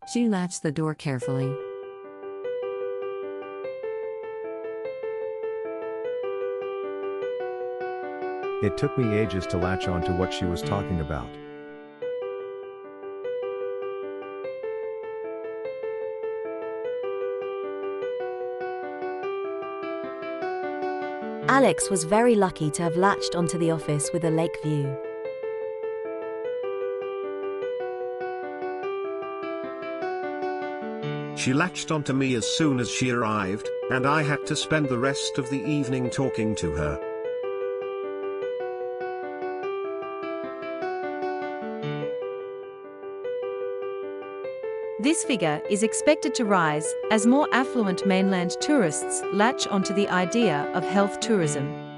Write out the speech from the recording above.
She latched the door carefully. It took me ages to latch on to what she was talking about. Alex was very lucky to have latched onto the office with a lake view. She latched onto me as soon as she arrived, and I had to spend the rest of the evening talking to her. This figure is expected to rise as more affluent mainland tourists latch onto the idea of health tourism.